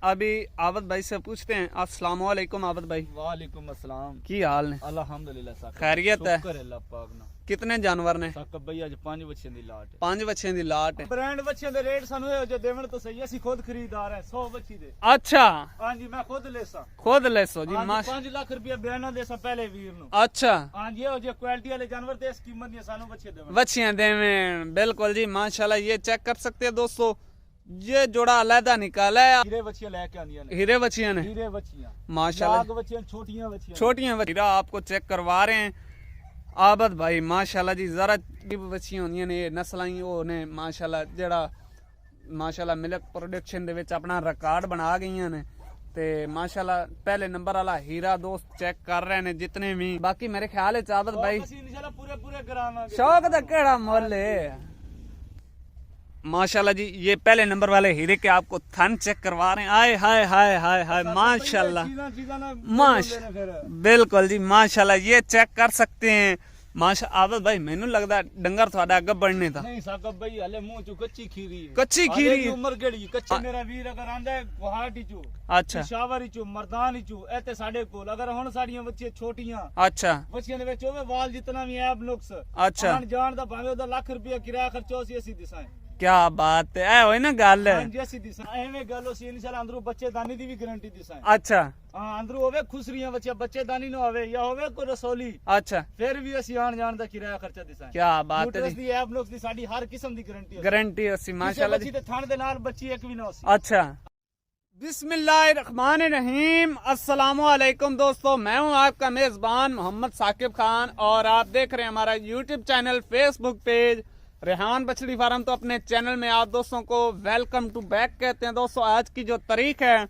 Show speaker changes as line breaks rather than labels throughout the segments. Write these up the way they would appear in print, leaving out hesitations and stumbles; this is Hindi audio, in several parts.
अभी आबद भाई से पूछते हैं। अस्सलाम वालेकुम आबद भाई।
वालेकुम अस्सलाम।
की हाल ने?
अल्हम्दुलिल्लाह साहब
खैरियत है?
शुक्र अल्लाह पाक ना।
कितने जानवर ने?
साकब भाई आज 5 बच्चों दी लाट है।
5 बच्चों दी लाट है।
ब्रांड बच्चों दे रेट सानू जो देवन तो सही असि खुद खरीदार है 100 बच्ची दे।
अच्छा
हां जी मैं खुद लेसा।
खुद लेसो जी।
5 लाख रुपया बयाना देसा पहले वीर नु।
अच्छा
हां जी ओ जो क्वालिटी वाले जानवर ते इस कीमत दी सानू बच्चे देवन।
बच्चियां देवें बिल्कुल जी माशाल्लाह। ये चेक कर सकते हैं दोस्तों, ये जोड़ा अलहदा निकाला है।
हीरे बच्चियां लेके आंदियां ने।
हीरे बच्चियां ने
हीरे बच्चियां
माशाल्लाह।
नाग बच्चियां छोटियां बच्चियां।
छोटियां बच्चियां आपको चेक करवा रहे हैं आबद भाई माशाल्लाह जी। जरा बच्चियां होंदियां ने नस्लां ही वो ने माशाल्लाह, जेड़ा माशाल्लाह मिल्क प्रोडक्शन दे विच अपना रिकॉर्ड बना गईयां ने। ते माशाल्लाह पहले नंबर वाला हीरा दोस्त चेक कर रहे ने जितने भी। बाकी मेरे ख्याल है आबद भाई
इंशाल्लाह पूरे पूरे करावांगे।
शौक दा केड़ा मुल है माशाल्लाह जी। ये पहले नंबर वाले हीरे के आपको थन चेक करवा रहे हैं। आए हाय हाय हाय हाय माशाल्लाह बिल्कुल जी माशाल्लाह। ये चेक कर सकते हैं माशा। आबद भाई मैनू लगदा डंगर थोड़ा अगे बढ़ने था।
नहीं साकब भाई हले मुंह चू कच्ची खीरी है।
कच्ची खीरी
उम्र केड़ी कच्चे मेरा वीर अगर आंदा है गुवाहाटी चू
अच्छा
शावर चू मर्दान चू एते साडे कोल अगर हुन साडीਆਂ बच्चे छोटियां
अच्छा
बच्चियां दे विच होवे वाल जितना भी ऐब नुक्स
अच्छा
आन जान दा भावे ओदा लाख रुपया किराया खर्चो सी असि दिसाए।
क्या बात है ऐ होई ना गल।
हां जी असि दिसाए एवें गल सी इंशाल्लाह अंदरू बच्चे दानी दी भी गारंटी दिसाए।
अच्छा
हां अंदरू होवे खुसरियां बच्चे बच्चे दानी न होवे या होवे कोई रसोली
अच्छा
फिर भी असि आन जान दा किराया खर्चा दिसाए।
क्या बात है
यूट्रस दी ऐब नुक्स दी साडी हर किस्म दी गारंटी है।
गारंटी है माशाल्लाह जी।
बच्ची ते थान दे नाल बच्ची एक भी ना होसी।
अच्छा बिस्मिल्लाहिर्रहमानिर्रहीम। अस्सलामुअलैकुम दोस्तों, मैं हूं आपका मेजबान मोहम्मद साकिब खान और आप देख रहे हैं हमारा YouTube channel, Facebook page Rehan बछड़ी फार्म। तो अपने चैनल में आप दोस्तों को वेलकम टू बैक कहते हैं। दोस्तों आज की जो तारीख है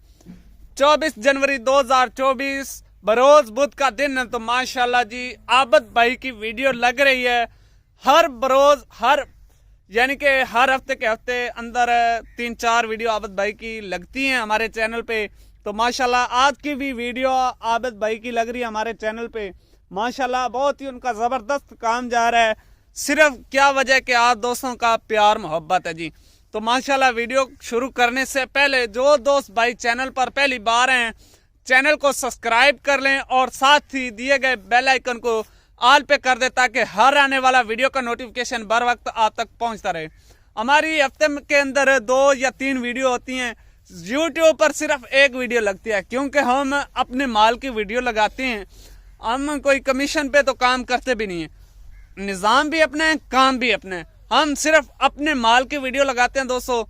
24 जनवरी 2024 बरोज बुध का दिन है। तो माशाल्लाह जी आबद भाई की वीडियो लग रही है हर बरोज, हर यानी कि हर हफ्ते के हफ्ते अंदर 3-4 वीडियो आबद भाई की लगती हैं हमारे चैनल पे। तो माशाल्लाह आज की भी वीडियो आबद भाई की लग रही है हमारे चैनल पे। माशाल्लाह बहुत ही उनका जबरदस्त काम जा रहा है। सिर्फ क्या वजह कि आप दोस्तों का प्यार मोहब्बत है जी। तो माशाल्लाह वीडियो शुरू करने से पहले जो दोस्त भाई चैनल पर पहली बार हैं चैनल को सब्सक्राइब कर लें और साथ ही दिए गए बेल आइकन को ऑल पे कर दे ताकि हर आने वाला वीडियो का नोटिफिकेशन बर वक्त आप तक पहुंचता रहे। हमारी हफ्ते के अंदर 2 या 3 वीडियो होती हैं। यूट्यूब पर सिर्फ 1 वीडियो लगती है क्योंकि हम अपने माल की वीडियो लगाते हैं। हम कोई कमीशन पे तो काम करते भी नहीं है। निज़ाम भी अपना है, काम भी अपना है। हम सिर्फ अपने माल की वीडियो लगाते हैं दोस्तों।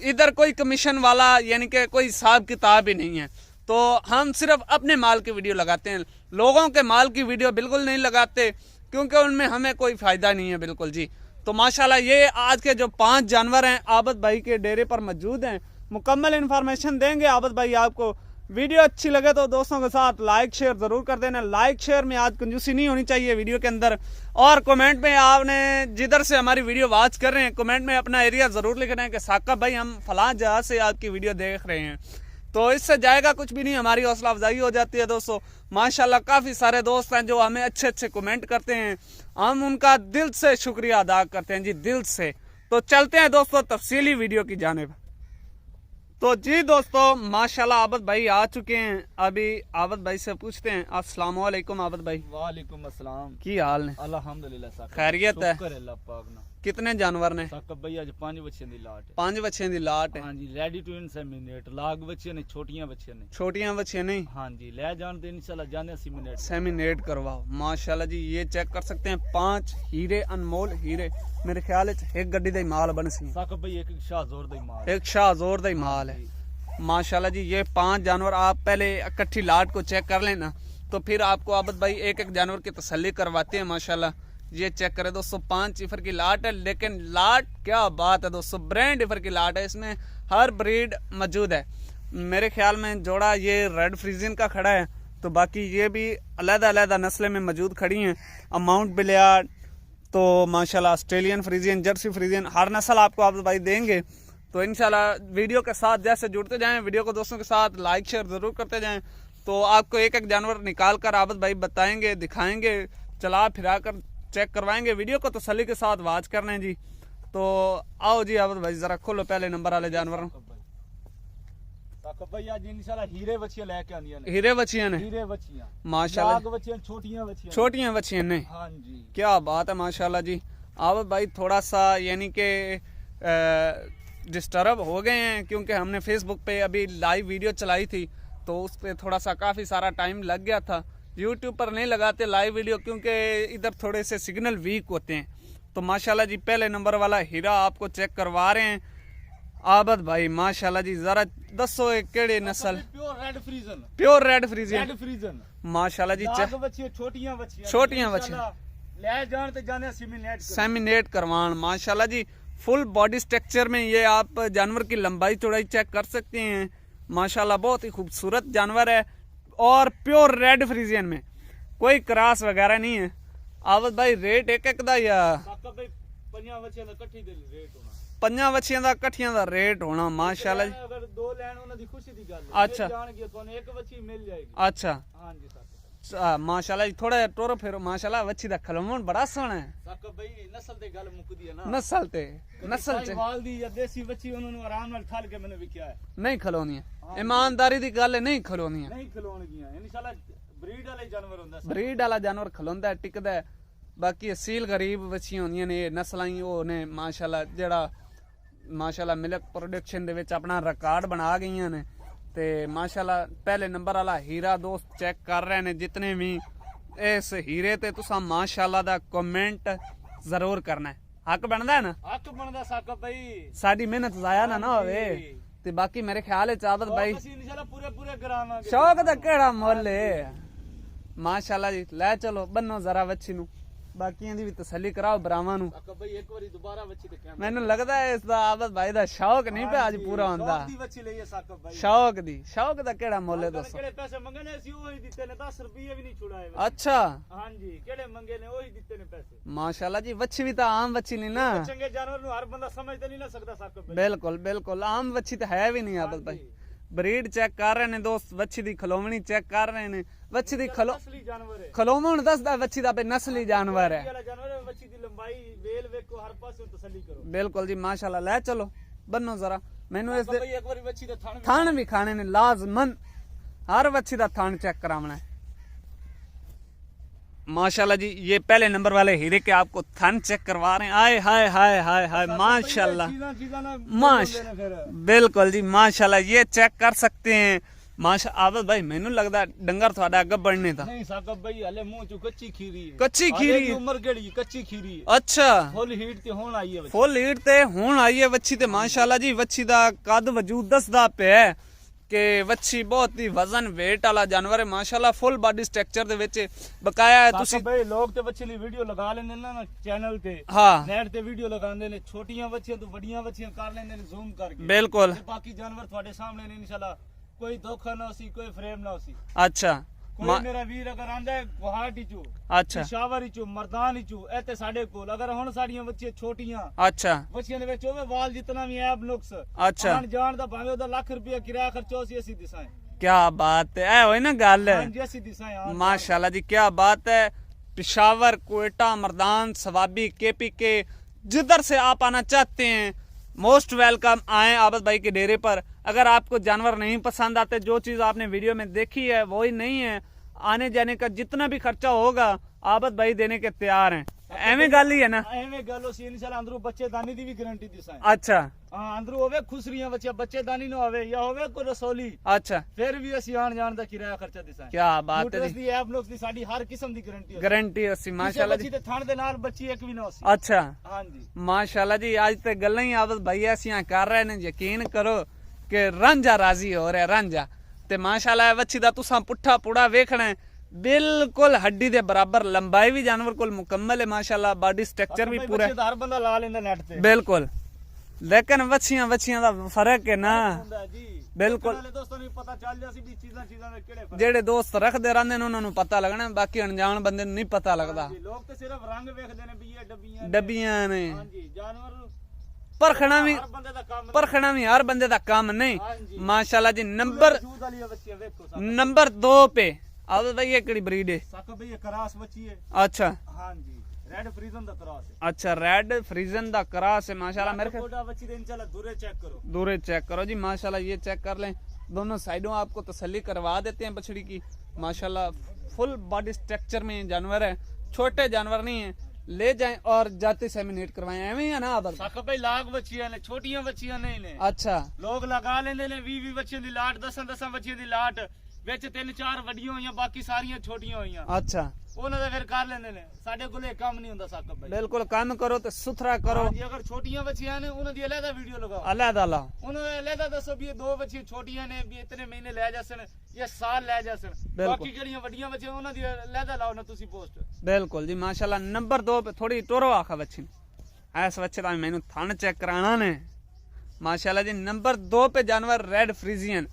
इधर कोई कमीशन वाला यानी कि कोई हिसाब किताब ही नहीं है। तो हम सिर्फ अपने माल की वीडियो लगाते हैं, लोगों के माल की वीडियो बिल्कुल नहीं लगाते क्योंकि उनमें हमें कोई फायदा नहीं है बिल्कुल जी। तो माशाल्लाह ये आज के जो 5 जानवर हैं आबद भाई के डेरे पर मौजूद हैं। मुकम्मल इन्फॉर्मेशन देंगे आबद भाई आपको। वीडियो अच्छी लगे तो दोस्तों के साथ लाइक शेयर जरूर कर देना। लाइक शेयर में आज कंजूसी नहीं होनी चाहिए वीडियो के अंदर। और कमेंट में आपने जिधर से हमारी वीडियो वॉच कर रहे हैं कमेंट में अपना एरिया जरूर लिखना है कि साकिब भाई हम फलां जगह से आपकी वीडियो देख रहे हैं। तो इससे जाएगा कुछ भी नहीं, हमारी हौसला अफजाई हो जाती है दोस्तों। माशाल्लाह काफ़ी सारे दोस्त हैं जो हमें अच्छे अच्छे कमेंट करते हैं, हम उनका दिल से शुक्रिया अदा करते हैं जी, दिल से। तो चलते हैं दोस्तों तफसीली वीडियो की जानिब। तो जी दोस्तों माशाल्लाह आबद भाई आ चुके हैं। अभी आबद भाई से पूछते हैं। अस्सलाम वालेकुम आबद भाई।
वालेकुम अस्सलाम।
की हाल ने?
अल्हम्दुलिल्लाह साहब
खैरियत है?
शुक्र अल्लाह पाक ना।
कितने जानवर ने?
साकब भाई आज 5 बच्चों दी लाट है।
5 बच्चों दी लाट है।
हां जी रेडी टू इंसेमिनेट। लाग बच्चे ने छोटियां बच्चे ने।
छोटियां बच्चियां नहीं?
हां जी ले जान दे इंशाल्लाह जाने सेमिनेट
सेमिनेट करवाओ। माशाल्लाह जी ये चेक कर सकते हैं 5 हीरे, अनमोल हीरे। मेरे ख्याल एक गड्डी दा माल बन सी।
साकब भाई एक शाहजोर दा माल,
एक शाहजोर दा माल है। माशाल्लाह जी ये 5 जानवर आप पहले इकट्ठी लाट को चेक कर लेना तो फिर आपको आबद भाई एक एक जानवर की तसल्ली करवाते हैं। माशाल्लाह ये चेक करें दोस्तों 5 इफर की लाट है। लेकिन लाट क्या बात है दोस्तों, ब्रांड इफर की लाट है। इसमें हर ब्रीड मौजूद है। मेरे ख्याल में जोड़ा ये रेड फ्रीजियन का खड़ा है तो बाकी ये भी अलग-अलग नस्लें में मौजूद खड़ी हैं। अमाउंट बिलियार्ड तो माशाल्लाह ऑस्ट्रेलियन फ्रीजियन, जर्सी फ्रीजियन हर नस्ल आपको आबद भाई देंगे। तो इंशाल्लाह वीडियो के साथ जैसे जुड़ते जाएं, वीडियो को दोस्तों के साथ लाइक शेयर जरूर करते जाएं तो आपको एक एक जानवर निकाल कर आबद भाई बताएंगे, दिखाएंगे, चला फिरा कर चेक करवाएंगे। वीडियो को तसल्ली के साथ वॉच करना है जी। तो आओ जी आबद भाई जरा खोलो पहले नंबर वाले जानवर।
साकब भाई आज इंशाल्लाह हीरे बच्चियां लेके आंदियां ने।
हीरे बच्चियां ने
हीरे बच्चियां
माशाल्लाह,
नाग बच्चियां, छोटियां बच्चियां।
छोटियां बच्चियां ने।
हाँ जी,
क्या बात है माशाल्लाह जी। अब भाई थोड़ा सा यानी कि डिस्टर्ब हो गए हैं क्योंकि हमने फेसबुक पे अभी लाइव वीडियो चलाई थी तो उस पर थोड़ा सा काफ़ी सारा टाइम लग गया था। यूट्यूब पर नहीं लगाते लाइव वीडियो क्योंकि इधर थोड़े से सिग्नल वीक होते हैं। तो माशाल्लाह जी पहले नंबर वाला हीरा आपको चेक करवा रहे हैं आबद भाई। माशाल्लाह जी जरा दसो केड़े नस्ल?
Pure red Friesian.
Pure red Friesian.
Red Friesian
माशाल्लाह जी
नाग बच्चियां, छोटियां बच्चियां।
छोटियां बच्चियां
ले जान ते जाने सेमिनेट
सेमिनेट करवान। माशाल्लाह जी फुल बॉडी स्ट्रक्चर में ये आप जानवर की लंबाई चौड़ाई चेक कर सकते हैं। माशाल्लाह बहुत ही खूबसूरत जानवर है और प्योर रेड फ्रीजियन में कोई क्रॉस वगैरह नहीं है। आवत भाई रेट एक एक दा या
साकब भाई पंजां बच्चियां दा इकट्ठी दे रेट होना।
पंजां बच्चियां दा इकट्ठियां दा रेट होना माशाल्लाह जी।
अगर दो लैन उन्हां दी खुशी दी गल है।
अच्छा।
जान के तुहानू एक बच्ची मिल जाएगी।
अच्छा
हां जी साकब
माशाल्लाह जी थोड़ा टुर फिर माशाल्लाह वच्छी दा खलमन बड़ा सोहना है।
साकब भाई नस्ल ते गल मुकदी है ना।
नस्ल ते नस्ल च
वाल दी या देसी बच्ची उन्हां नू आराम नाल खाल के मैंने विकिया है।
नहीं खलोनी है। ईमानदारी दी गल है, नहीं खलोनी है।
नहीं खलोणगियां इंशाल्लाह ब्रीड वाले जानवर हुंदा है।
ब्रीड वाला जानवर खलोंदा है, टिकदा है। बाकी असील गरीब बच्चियां होंदियां ने नस्लां ही ओह ने माशाल्लाह जेड़ा माशाल्लाह मिल्क प्रोडक्शन दे विच अपना रिकॉर्ड बना गईयां ने। ते माशाल्लाह पहले नंबर वाला हीरा दोस्त चेक कर रहे ने। जितने भी इस हीरे ते तुसां माशाल्लाह दा कमेंट जरूर करना है। हक बनदा है ना?
हक बनदा साकब भाई।
साडी मेहनत जाया ना होवे। ते बाकी मेरे ख्याल है चाबत भाई
ਅਸੀਂ इंशाल्लाह पूरे पूरे करावांगे।
शौक दा केड़ा मुੱਲ है। माशाल्लाह जी ले चलो बन्नो जरा वच्छी नू बाकियां दी भी तसल्ली कराओ भरावां नू।
साकब भाई एक बारी दोबारा बच्ची ते कैमरा
मैनू लगदा है इस दा आबद भाई दा शौक नहीं पे आज पूरा होंदा।
शौक दी बच्ची ਲਈ ਹੈ साकब भाई।
शौक दा केड़ा मुੱਲ है दोस्तों?
ਕਿਹੜੇ ਪੈਸੇ ਮੰਗਣੇ ਸੀ ਉਹੀ ਦਿੱਤੇ ਨੇ 10 ਰੁਪਏ ਵੀ ਨਹੀਂ ਛੁੜਾਏ।
अच्छा
ਹਾਂਜੀ ਕਿਹੜੇ ਮੰਗੇ ਨੇ ਉਹੀ ਦਿੱਤੇ ਨੇ ਪੈਸੇ।
माशाल्लाह जी वच्छी भी तो आम वच्छी नहीं ना।
ਚੰਗੇ ਜਾਨਵਰ ਨੂੰ ਹਰ ਬੰਦਾ ਸਮਝ ਤੇ ਨਹੀਂ ਨਾ ਸਕਦਾ साकब भाई।
बिल्कुल बिल्कुल आम वच्छी तो है भी नहीं आबद भाई। ब्रीड चेक कर रहे ने दोस्त, वच्छी दी खलोवनी चेक कर रहे ने। वच्छी दी
ਨਸਲੀ ਜਾਨਵਰ ਹੈ।
खलोवण दसदा वच्छी दा पे नस्ली जानवर है।
ਵਾਲਾ ਜਾਨਵਰ ਹੈ। ਬੱਚੀ ਦੀ ਲੰਬਾਈ ਵੇਲ ਵੇਖੋ ਹਰ ਪਾਸੇ ਤਸੱਲੀ ਕਰੋ।
बिल्कुल जी माशाल्लाह ले चलो बन्नो जरा मैनू इस
ਸਾਕਬ ਭਾਈ ਇੱਕ ਵਾਰੀ ਬੱਚੀ ਦੇ ਥਣ
थान भी खाने ने लाजमन हर वच्छी दा थान चेक करावना है। माशाल्लाह जी ये पहले नंबर वाले हीरे के आपको थान चेक करवा रहे हैं। आए हाय हाय हाय हाय माशाल्लाह माश बिल्कुल जी माशाल्लाह ये चेक कर सकते हैं। माशा आबद भाई मैनू लगदा डंगर थोड़ा अगे बढ़ने था।
नहीं साकब भाई हले मुंह चो कच्ची खीरी है।
कच्ची खीरी
हाले दी उम्र केड़ी कच्ची खीरी है।
अच्छा
फुल हीट ते होण आई है।
फुल हीट ते हुण आई है वच्छी ते माशाल्लाह जी वच्छी दा कद वजूद दसदा पे कि वच्छी बहुत ही वजन वेट वाला जानवर है माशाल्लाह। फुल बॉडी स्ट्रक्चर दे विच बकाया है। तुसी
साकब भाई लोग ते बच्चे ली वीडियो लगा लेंदे ना चैनल ते।
हाँ
नेट ते वीडियो लगांदे ने छोटियां बच्चियां तो बड़ियां बच्चियां कर लेंदे ने जूम करके।
बिल्कुल
ते बाकी जानवर ਤੁਹਾਡੇ सामने ने इंशाल्लाह कोई धोखा ना होसी कोई फ्रेम ना होसी।
अच्छा
कोई मेरा वीर अगर आंदा है गुवाहाटी चो
अच्छा
पिशावर चो मर्दान चो एते साडे कोल अगर हुन साडियां बच्चियां छोटियां
अच्छा
बच्चियां दे विच होवे वाल जितना भी ऐब नुक्स
अच्छा
आन जान दा भाਵੇਂ ਉਹਦਾ ਲੱਖ ਰੁਪया किराया खर्चो ਅਸੀਂ दिसाएं।
क्या बात है ऐ होई ना गल
हां जी ਅਸੀਂ दिसाएं। हां
माशाल्लाह जी क्या बात है। पिशावर कोयटा मर्दान सवाबी केपीके जिधर से आप आना चाहते हैं मोस्ट वेलकम आए आबद भाई के डेरे पर। अगर आपको जानवर नहीं पसंद आते जो चीज आपने वीडियो में देखी है वही नहीं है आने जाने का जितना भी खर्चा होगा आबद भाई देने के तैयार हैं। एवं गल ही है ना?
ਐਵੇਂ ਗੱਲ ਹੋਸੀ इंशाल्लाह अंदरू बच्चेदानी ਦੀ ਵੀ ਗਾਰੰਟੀ ਦਿਸਾएं।
अच्छा
ਹਾਂ ਅੰਦਰੂ ਹੋਵੇ ਖੁਸਰੀਆਂ ਬੱਚੇ ਬੱਚੇਦਾਨੀ ਨਾ ਹੋਵੇ ਜਾਂ ਹੋਵੇ ਕੋਈ ਰਸੋਲੀ
अच्छा
ਫਿਰ ਵੀ ਅਸੀਂ ਆਣ ਜਾਣ ਦਾ ਕਿਰਾਇਆ ਖਰਚਾ ਦਿਸਾएं।
क्या बात है
ਯੂਟਰਸ ਦੀ ਐਪ ਨੁਕਸ ਦੀ ਸਾਡੀ ਹਰ ਕਿਸਮ ਦੀ ਗਾਰੰਟੀ ਹੈ।
गारंटी अस्सी माशाल्लाह
ਬੱਚੀ
जी।
ਤੇ ਥਣ ਦੇ ਨਾਲ ਬੱਚੀ ਇੱਕ ਵੀ ਨਾ ਹੋਸੀ।
अच्छा
ਹਾਂਜੀ
माशाल्लाह जी आज ते गल्लां ही आबद भाई ऐसियां कर रहे ने यकीन करो कि रांझा राजी हो रहा रांझा ते माशाल्लाह वच्छी दा तुसां पुट्ठा पुड़ा वेखना है बिल्कुल हड्डी दे बराबर लंबाई भी जानवर कोल मुकम्मल है माशाल्लाह बॉडी स्ट्रक्चर भी पूरा है।
हर बंदा ला लेंदा नेट ते।
बिल्कुल लेकिन वच्छियां दा फर्क है ना।
ਹੁੰਦਾ ਜੀ
बिल्कुल
ਵਾਲੇ ਦੋਸਤਾਂ ਨੂੰ ਪਤਾ ਚੱਲ ਜਾ ਸੀ ਵੀ ਚੀਜ਼ਾਂ ਦੇ ਕਿਹੜੇ ਫਰਕ।
जेड़े दोस्त रखते रहंदे ने उन्हां नूं पता लगना बाकी अनजान बंदे नूं नहीं पता लगदा।
ਜੀ ਲੋਕ ਤੇ ਸਿਰਫ ਰੰਗ ਵੇਖਦੇ ਨੇ ਵੀ ਇਹ ਡੱਬੀਆਂ
डब्बियां ने
ਹਾਂਜੀ जानवर
परखना भी
हर बंदे दा काम
परखना भी हर बंदे दा काम नहीं।
ਹਾਂਜੀ
माशाल्लाह जी नंबर
वजूद वाली बच्चियां देखो साकब
नंबर 2 पे अब भाई ये केड़ी ब्रीड है?
साकब भाई ये करास बच्ची है।
अच्छा
हां जी रेड फ्रीजन दा करास है।
अच्छा रेड फ्रीजन दा क्रॉस है माशाल्लाह। मेरे
कोटा बच्ची दे इंशाल्लाह दूरे चेक करो।
दूरे चेक करो जी माशाल्लाह ये चेक कर लें दोनों साइडों आपको तसल्ली करवा देते हैं बछड़ी की। माशाल्लाह फुल बॉडी स्ट्रक्चर में जानवर है, छोटे जानवर नहीं है। ले जाएं और जाते सेमिनेट करवाएं, एवं है ना आदत?
साकब भाई लाख बच्चियां ने, छोटियां बच्चियां नहीं ने।
अच्छा,
लोग लगा लेंदे ने 20 बच्चियां दी लाट, 10 बच्चियां दी लाट, विच 3-4 वड्डियां होईयां, बाकी सारियां छोटियां होईयां।
अच्छा,
ਉਹਨਾਂ ਦਾ ਫਿਰ ਕਰ ਲੈਂਦੇ ਨੇ। ਸਾਡੇ ਕੋਲ ਇਹ ਕੰਮ ਨਹੀਂ ਹੁੰਦਾ ਸਾਕਬ ਭਾਈ।
बिल्कुल काम करो तो सुथरा करो।
ਜੀ ਅਗਰ ਛੋਟੀਆਂ ਬੱਚੀਆਂ ਨੇ ਉਹਨਾਂ ਦੀ ਅਲੱਗਾ ਵੀਡੀਓ ਲਗਾਓ,
अलहदा लाओ।
ਉਹਨਾਂ ਨੂੰ ਅਲੱਗਾ ਦੱਸੋ ਵੀ ਇਹ 2 ਬੱਚੀਆਂ ਛੋਟੀਆਂ ਨੇ, ਵੀ ਇਤਨੇ ਮਹੀਨੇ ਲੈ ਜਾਸਣ ਜਾਂ ਸਾਲ ਲੈ ਜਾਸਣ।
ਬਿਲਕੁਲ।
ਬਾਕੀ ਜਿਹੜੀਆਂ ਵੱਡੀਆਂ ਬੱਚੀਆਂ ਉਹਨਾਂ ਦੀ ਅਲੱਗਾ ਲਾਓ ਨਾ ਤੁਸੀਂ ਪੋਸਟ।
बिल्कुल जी माशाल्लाह। नंबर 2 पे थोड़ी टोरो आखा बच्ची ऐस बच्चे का मैंने थान चेक कराना ने। माशाल्लाह जी नंबर 2 पे जानवर रेड फ्रीजियन।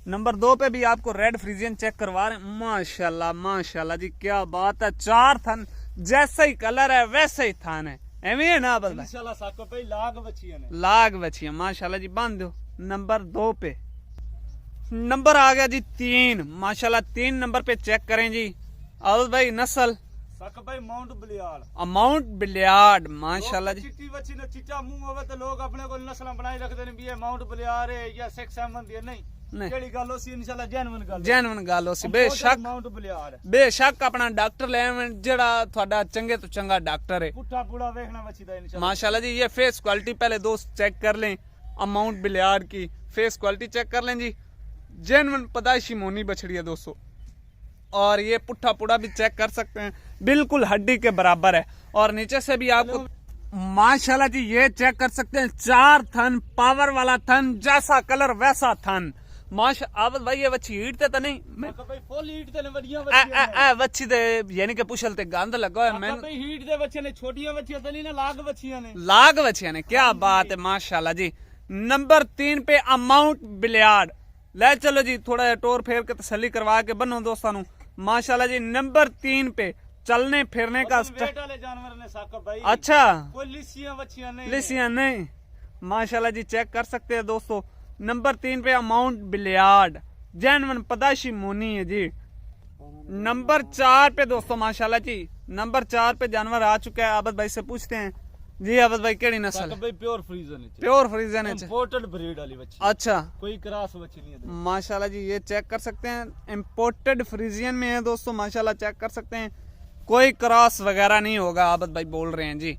नंबर 2 पे भी आपको रेड फ्रीजियन चेक करवा रहे हैं। माशाल्लाह माशाल्लाह जी क्या बात है। 4 थन, जैसा ही कलर है वैसे ही थान है, एवं है ना बदला?
इंशाल्लाह साकब भाई लाख बच्चियां ने।
लाग बच्चियां माशाल्लाह जी। बांध दो नंबर 2 पे। नंबर आ गया जी 3। माशाल्लाह 3 नंबर पे चेक करें जी। अब भाई नस्ल
साकब भाई माउंट बलियाड़।
अमाउंट बिलियार्ड माशाल्लाह जी।
चिट्टी बच्ची ने चिट्टा मुंह होवे तो लोग अपने को नस्ल बनाई रखते ने भी ये माउंट बलियाड़ है या 6-7 दी नहीं।
नहीं।
ਜਿਹੜੀ ਗੱਲ ਉਸੀ ਇਨਸ਼ਾਅੱਲਾ ਜੈਨੂਇਨ ਗੱਲ।
ਜੈਨੂਇਨ ਗੱਲ ਉਸੀ ਬੇਸ਼ੱਕ
ਮਾਊਂਟ ਬਲਿਆੜ।
ਬੇਸ਼ੱਕ ਆਪਣਾ ਡਾਕਟਰ ਲੈ ਆਵਣ ਜਿਹੜਾ ਤੁਹਾਡਾ ਚੰਗੇ ਤੋਂ ਚੰਗਾ ਡਾਕਟਰ ਹੈ।
ਪੁੱਠਾ ਪੂੜਾ ਵੇਖਣਾ ਬੱਚੀ ਦਾ ਇਨਸ਼ਾਅੱਲਾ।
माशाल्लाह जी ये फेस क्वालिटी पहले दोस्त चेक कर लें। अमाउंट बिलियार्ड की फेस क्वालिटी चेक कर लें जी। जेन्युइन पैदाइशी मोनी बछड़ी है दोस्तों। और ये पुट्ठा पुड़ा भी चेक कर सकते हैं, बिल्कुल हड्डी के बराबर है। और नीचे से भी आपको माशाल्लाह जी ये चेक कर सकते हैं। 4 थन, पावर वाला थन, जैसा कलर वैसा थन। माशा आबद भाई ये बच्ची हीट तो नहीं?
साकब भाई फुल हीट ते ने वड्डियां
ए
बच्चियां ने।
बच्ची दे यानी कि पुछल ते गंद लगा है।
साकब भाई हीट दे बच्चे ने, छोटियां बच्चियां तो नहीं ना, लाख बच्चियां ने।
लाग बच्चियां ने, क्या बात है माशाल्लाह जी। नंबर 3 पे अमाउंट बिलियार्ड। ले चलो जी थोड़ा टोर फेर के तसल्ली करवा के बनो दोस्तों। माशाल्लाह जी नंबर 3 पे चलने फिरने का
वेट वाले जानवर ने साकब भाई।
अच्छा,
कोई लिसियां बच्चियां नहीं।
लिसियां नहीं। माशाल्लाह जी चेक कर सकते हैं दोस्तों। नंबर 3 पे अमाउंट बिलियार्ड, जेन्युइन पैदाइशी मोनी है जी। नंबर 4 पे दोस्तों माशाल्लाह जी नंबर 4 पे जानवर आ चुका है। आबद भाई से पूछते हैं जी। आबद भाई केड़ी नस्ल है?
साकब भाई प्योर फ्रीजन है।
प्योर फ्रीजन है।
इंपोर्टेड ब्रीड वाली बच्ची।
अच्छा
कोई क्रॉस बच्ची नहीं है।
माशाल्लाह जी ये चेक कर सकते हैं। इम्पोर्टेड फ्रीजियन में है दोस्तों। माशाल्लाह चेक कर सकते हैं, कोई क्रॉस वगैरह नहीं होगा। आबद भाई बोल रहे हैं जी।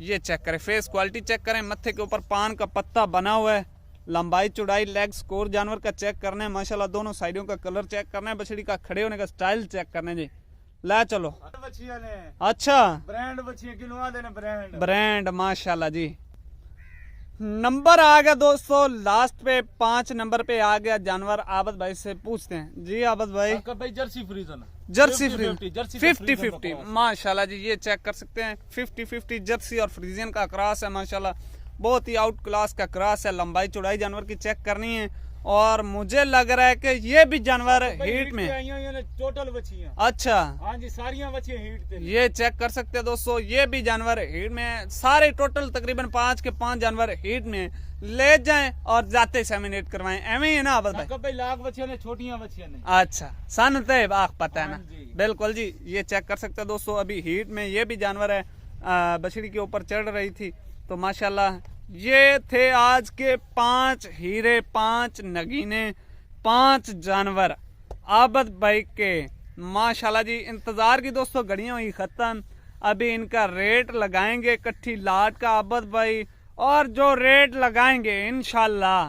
ये चेक करें, फेस क्वालिटी चेक करें। मत्थे के ऊपर पान का पत्ता बना हुआ है। लंबाई चौड़ाई लेग स्कोर जानवर का चेक करना है। माशाल्लाह दोनों साइडों का कलर चेक करना है। बछड़ी का खड़े होने का स्टाइल चेक करना है जी। ला चलो।
बच्चियां ने
अच्छा
ब्रांड बच्चियां किनवा देने ब्रांड।
ब्रांड माशाल्लाह जी। नंबर आ गया दोस्तों लास्ट पे 5 नंबर पे आ गया जानवर। आबद भाई से पूछते हैं जी। आबद भाई
साकब भाई जर्सी फ्रीजन।
जर्सी
50-50
माशाल्लाह जी ये चेक कर सकते हैं। 50-50 जर्सी और फ्रीजियन का क्रॉस है। माशाल्लाह बहुत ही आउट क्लास का क्रॉस है। लंबाई चौड़ाई जानवर की चेक करनी है। और मुझे लग रहा है कि ये भी जानवर हीट में।
टोटल बच्चियां।
अच्छा
हाँ जी सारियां बच्चियां हीट पे।
ये चेक कर सकते हैं दोस्तों। ये भी जानवर हीट में, सारे टोटल तकरीबन 5 के 5 जानवर हीट में। ले जाएं और जाते सेमिनेट करवाएं, एवं ही है ना आबद भाई?
साकब भाई लाख बच्चियां ने, छोटियां बच्चियां ने।
अच्छा सन तय आख पता है ना।
हाँ जी।
बिल्कुल जी ये चेक कर सकते हैं दोस्तों। अभी हीट में ये भी जानवर है। बछड़ी के ऊपर चढ़ रही थी तो माशाल्लाह ये थे आज के 5 हीरे, 5 नगीने, 5 जानवर आबद भाई के। माशाल्लाह जी इंतजार की दोस्तों घड़ियां हुई खत्म। अभी इनका रेट लगाएंगे इकट्ठी लाट का आबद भाई। और जो रेट लगाएंगे इंशाल्लाह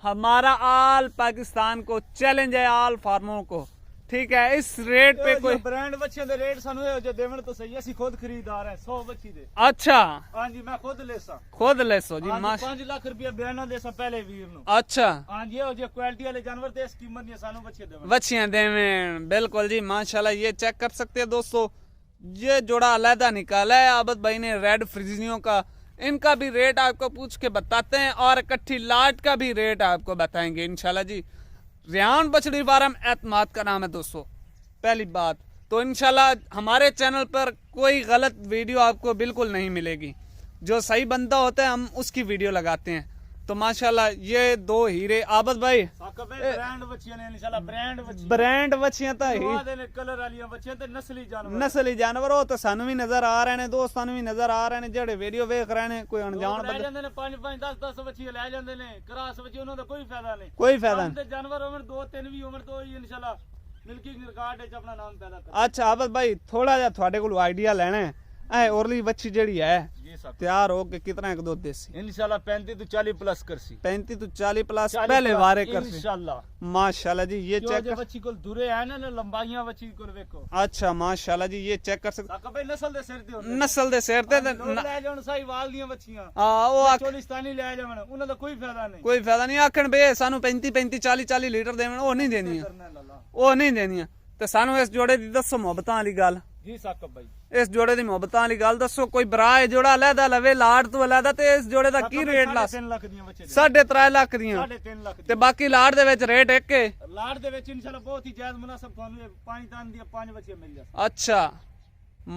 हमारा आल पाकिस्तान को चैलेंज है, आल फार्मों को। ठीक है इस रेट पे कोई
ब्रांड बच्चे दे रेट सानू ए जो देवन तो सही। ਅਸੀਂ खुद खरीदार है 100 बच्ची दे।
अच्छा
हां जी मैं खुद लेसा।
खुद ले सो जी।
5 लाख रुपया बयाना देसा पहले वीर नु।
अच्छा
हां जी ओ जो क्वालिटी वाले जानवर ते इस कीमत नहीं सानू बच्चे देवन।
बच्चियां देवें बिल्कुल जी माशाल्लाह। ये चेक कर सकते हैं दोस्तों। ये जोड़ा अलहदा निकाला है आबद भाई ने रेड फ्रीजियों का। इनका भी रेट आपको पूछ के बताते हैं और इकट्ठी लाट का भी रेट आपको बताएंगे इंशाल्लाह जी। रेहान बछड़ी फार्म एतमाद का नाम है दोस्तों। पहली बात तो इंशाल्लाह हमारे चैनल पर कोई गलत वीडियो आपको बिल्कुल नहीं मिलेगी। जो सही बंदा होता है हम उसकी वीडियो लगाते हैं। तो माशाल्लाह ये दो हीरे आबद भाई
साकब भाई ब्रांड बच्चियां ने इंशाल्लाह ब्रांड बच्चियां
ब्रांड बच्चियां ਤਾਂ ਹੀ
ਨੇ ਕਲਰ ਵਾਲੀਆਂ ਬੱਚੀਆਂ ਤੇ
ਨਸਲੀ ਜਾਨਵਰ ਉਹ ਤਾਂ ਸਾਨੂੰ ਵੀ ਨਜ਼ਰ ਆ ਰਹੇ ਨੇ ਦੋਸਤਾਂ ਨੂੰ ਵੀ ਨਜ਼ਰ ਆ ਰਹੇ ਨੇ ਜਿਹੜੇ ਵੀਡੀਓ ਵੇਖ ਰਹੇ ਨੇ ਕੋਈ ਅਣਜਾਣ
ਲੈ ਜਾਂਦੇ ਨੇ 5 5 10 10 ਬੱਚੀਆਂ ਲੈ ਜਾਂਦੇ ਨੇ ਕਰਾਸ ਬੱਚੀ ਉਹਨਾਂ ਦਾ ਕੋਈ ਫਾਇਦਾ ਨਹੀਂ
ਕੋਈ ਫਾਇਦਾ
ਤੇ ਜਾਨਵਰ ਉਮਰ 2 3 ਵੀ ਉਮਰ ਤੋਂ ਹੀ ਇੰਸ਼ਾਅੱਲਾ ਮਿਲਕੀ ਰਿਕਾਰਡ ਵਿੱਚ ਆਪਣਾ ਨਾਮ ਪੈਦਾ ਕਰ
ਅੱਛਾ ਆਬਦ ਭਾਈ ਥੋੜਾ ਜਿਹਾ ਤੁਹਾਡੇ ਕੋਲ ਆਈਡੀਆ ਲੈਣਾ ਹੈ ਐ ਔਰਲੀ ਬੱਚੀ ਜਿਹੜੀ ਹੈ
ਜੀ ਸਾਹਿਬ
ਤਿਆਰ ਹੋ ਕੇ ਕਿਤਨਾ ਇੱਕ ਦੁੱਧ ਦੇਸੀ
इंशाल्लाह 35 to 40 प्लस करसी
35 ਤੋਂ 40 ਪਲੱਸ ਪਹਿਲੇ ਵਾਰੇ ਕਰਸੀ
इंशाल्लाह
माशाल्लाह जी ये
जो
चेक
जो बच्ची को दूरे है ना लंबाइयां बच्ची को देखो
अच्छा माशाल्लाह जी ये चेक कर सकते
साकब भाई नस्ल दे सिर ते होंदे
नस्ल दे सिर ते
लोग ले जाण साई वाल ਦੀਆਂ ਬੱਚੀਆਂ
ਉਹ
ਚੋਲਿਸਤਾਨੀ ਲੈ ਜਾਵਣ ਉਹਨਾਂ ਦਾ ਕੋਈ ਫਾਇਦਾ ਨਹੀਂ
ਕੋਈ ਫਾਇਦਾ ਨਹੀਂ ਆਖਣ ਬੇ ਸਾਨੂੰ 35 35 40 40 ਲੀਟਰ ਦੇਵਣ ਉਹ ਨਹੀਂ ਦੇਣੀਆਂ ਉਹ ਨਹੀਂ ਦੇਣੀਆਂ ਤੇ ਸਾਨੂੰ ਇਸ ਜੋੜੇ ਦੀ ਦੱਸੋ ਮੁਹੱਬਤਾਂ ਵਾਲੀ ਗੱਲ
ਜੀ ਸਾਕਬ ਭਾਈ
ਇਸ ਜੋੜੇ ਦੀ ਮੁਹੱਬਤਾਂ ਵਾਲੀ ਗੱਲ ਦੱਸੋ ਕੋਈ ਭਰਾ ਹੈ ਜੋੜਾ ਅਲੱਗਾ ਲਵੇ ਲਾੜ ਤੋਂ ਅਲੱਗਾ ਤੇ ਇਸ ਜੋੜੇ ਦਾ ਕੀ ਰੇਟ ਲਾ
3 ਲੱਖ ਦੀਆਂ ਬੱਚੇ
3.5 ਲੱਖ ਦੀਆਂ
3.5 ਲੱਖ
ਤੇ ਬਾਕੀ ਲਾੜ ਦੇ ਵਿੱਚ ਰੇਟ ਇੱਕ ਹੈ
ਲਾੜ ਦੇ ਵਿੱਚ ਇਨਸ਼ਾਅੱਲਾ ਬਹੁਤ ਹੀ ਜਾਇਜ਼ ਮੁਨਾਸਬ ਤੁਹਾਨੂੰ 5 ਤਾਂ ਦੀਆਂ 5 ਬੱਚੇ ਮਿਲ ਜਾਣ
ਅੱਛਾ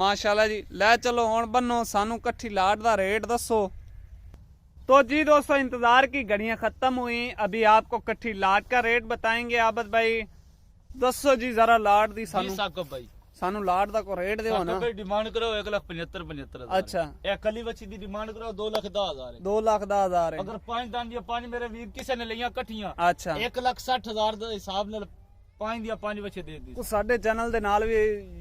माशाल्लाह जी ले चलो हुन बनो सानू कट्ठी लाट दा रेट दसो तो जी दोस्तों इंतजार की घड़ियां खत्म हुई अभी आपको कट्ठी लाट का रेट बताएंगे आबद भाई दसो जी जरा लाट दी
जी साकब भाई
सानू लाट दा को रेट देओ ना
साकब भाई डिमांड करो 1,75,75
अच्छा
ਇਹ ਕੱਲੀ ਬੱਚੀ ਦੀ ਡਿਮਾਂਡ ਕਰੋ 2,10,000
2,10,000
ਅਗਰ 5 ਦਾਂ ਦੀਆਂ 5 ਮੇਰੇ ਵੀਰ ਕਿਸੇ ਨੇ ਲਈਆਂ ਇਕੱਠੀਆਂ
अच्छा
1,60,000 ਦੇ ਹਿਸਾਬ ਨਾਲ 5 ਦੀਆਂ 5 ਬੱਚੇ ਦੇ ਦਿੱਤੀ
ਉਹ ਸਾਡੇ ਚੈਨਲ ਦੇ ਨਾਲ ਵੀ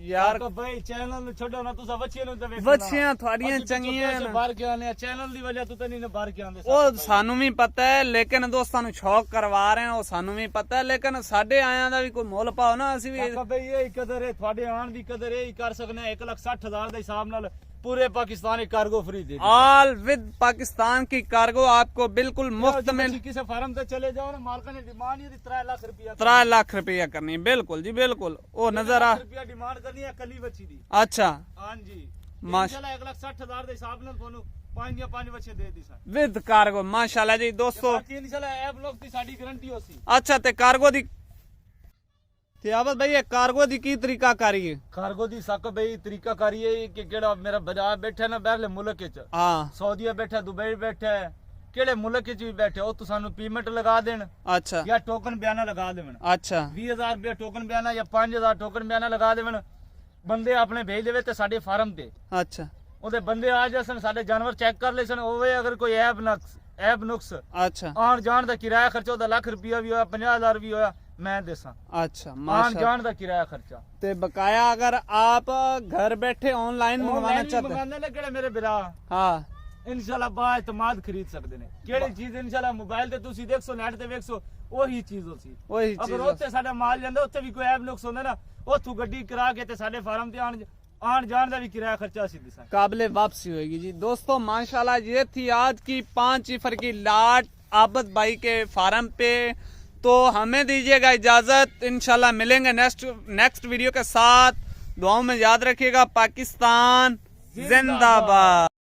ਯਾਰ
ਸਾਕਬ ਭਾਈ ਚੈਨਲ ਨੂੰ ਛੱਡੋ ਨਾ ਤੁਸੀਂ ਬੱਚੀਆਂ ਨੂੰ ਤਾਂ ਵੇਖੋ
ਬੱਚੀਆਂ ਤੁਹਾਡੀਆਂ ਚੰਗੀਆਂ ਨੇ
ਬਾਹਰ ਕੇ ਆਨੇ ਚੈਨਲ ਦੀ ਵਜ੍ਹਾ ਤੋਂ ਤਾਂ ਨਹੀਂ ਬਾਹਰ ਕੇ ਆਂਦੇ
ਉਹ ਸਾਨੂੰ ਵੀ ਪਤਾ ਹੈ ਲੇਕਿਨ ਦੋਸਤਾਂ ਨੂੰ ਸ਼ੌਕ ਕਰਵਾ ਰਹੇ ਨੇ ਉਹ ਸਾਨੂੰ ਵੀ ਪਤਾ ਹੈ ਲੇਕਿਨ ਸਾਡੇ ਆਇਆਂ ਦਾ ਵੀ ਕੋਈ ਮੁੱਲ ਪਾਓ ਨਾ ਅਸੀਂ ਵੀ
ਸਾਕਬ ਭਾਈ ਇਹ ਕਦਰ ਹੈ ਤੁਹਾਡੇ ਆਣ ਦੀ ਕਦਰ ਇਹ ਕਰ ਸਕਨੇ 1,60,000 ਦੇ ਹਿਸਾਬ ਨਾਲ पूरे पाकिस्तान की cargo free they
all with Pakistan की कार्गो आपको बिल्कुल मुफ्त में
किसी फार्म से चले जाओ ना मालका ने डिमांड ही 3 लाख रुपया
3 लाख रुपया करनी बिल्कुल जी बिल्कुल वो नजर आ
रुपया डिमांड करनी है कली बच्ची दी
अच्छा
हां जी
माशाल्लाह
1,60,000 ਦੇ ਹਿਸਾਬ ਨਾਲ ਤੁਹਾਨੂੰ 5 ਜਾਂ 5 ਬੱਚੇ ਦੇ ਦੀ ਸਰ
विद कार्गो माशाल्लाह जी दोस्तों
इंशाल्लाह ऐप लोग ਦੀ ਸਾਡੀ ਗਾਰੰਟੀ ਹੋਸੀ
अच्छा ते कार्गो दी ਤੇ ਆਬਦ ਭਾਈ ਇਹ ਕਾਰਗੋ ਦੀ ਕੀ ਤਰੀਕਾ ਕਰੀਏ
ਕਾਰਗੋ ਦੀ ਸਾਕਬ ਭਾਈ ਤਰੀਕਾ ਕਰੀਏ ਕਿ ਕਿਹੜਾ ਮੇਰਾ ਬਾਜ਼ਾਰ ਬੈਠਾ ਨਾ ਬਾਹਰਲੇ ਮੁਲਕ ਵਿੱਚ
ਹਾਂ
ਸਾਊਦੀਆ ਬੈਠਾ ਦੁਬਈ ਬੈਠਾ ਕਿਹੜੇ ਮੁਲਕ ਵਿੱਚ ਵੀ ਬੈਠੇ ਉਹ ਤੁਸੀਂ ਸਾਨੂੰ ਪੇਮੈਂਟ ਲਗਾ ਦੇਣ
ਅੱਛਾ
ਜਾਂ ਟੋਕਨ ਬਿਆਨਾ ਲਗਾ ਦੇਵਣ
ਅੱਛਾ
20000 ਰੁਪਏ ਟੋਕਨ ਬਿਆਨਾ ਜਾਂ 5000 ਟੋਕਨ ਬਿਆਨਾ ਲਗਾ ਦੇਵਣ ਬੰਦੇ ਆਪਣੇ ਭੇਜ ਦੇਵੇ ਤੇ ਸਾਡੇ ਫਾਰਮ ਤੇ
ਅੱਛਾ
ਉਹਦੇ ਬੰਦੇ ਆ ਜਾਸਨ ਸਾਡੇ ਜਾਨਵਰ ਚੈੱਕ ਕਰ ਲੈਸਨ ਹੋਵੇ ਅਗਰ ਕੋਈ ਐਬ ਨੁਕਸ
ਅੱਛਾ
ਆਣ ਜਾਣ ਦਾ ਕਿਰਾਇਆ ਖਰਚਾ ਉਹਦਾ ਲੱਖ ਰੁਪਿਆ ਵੀ ਹੋਇਆ 50000 ਵੀ ਹੋਇਆ मैं देसा
अच्छा
आन
माशाल्लाह
जान दा किराया खर्चा
ते बकाया अगर आप घर बैठे ऑनलाइन मंगवाना चाहते
मंगाने लगे मेरे बिरा
हाँ
इंशाल्लाह बाएतमाद खरीद सकते ने केड़ी चीज इंशाल्लाह मोबाइल ते तुसी देखसो नेट ते देखसो ओही चीज होसी
वही चीज
अगर ओते साडा माल ਜਾਂਦਾ ਉੱਥੇ ਵੀ ਕੋਈ ਐਬ ਨੁਕਸ ਹੁੰਦਾ ਨਾ ਉੱਥੋਂ ਗੱਡੀ ਕਰਾ ਕੇ ਤੇ ਸਾਡੇ ਫਾਰਮ ਤੇ आन जान का भी किराया खर्चा सीधी सा
काबिले वापसी होगी जी दोस्तों माशाल्लाह ये थी आज की 5 सिफर की लाट आबद भाई के फार्म पे तो हमें दीजिएगा इजाजत इंशाल्लाह मिलेंगे नेक्स्ट वीडियो के साथ दुआओं में याद रखिएगा पाकिस्तान जिंदाबाद।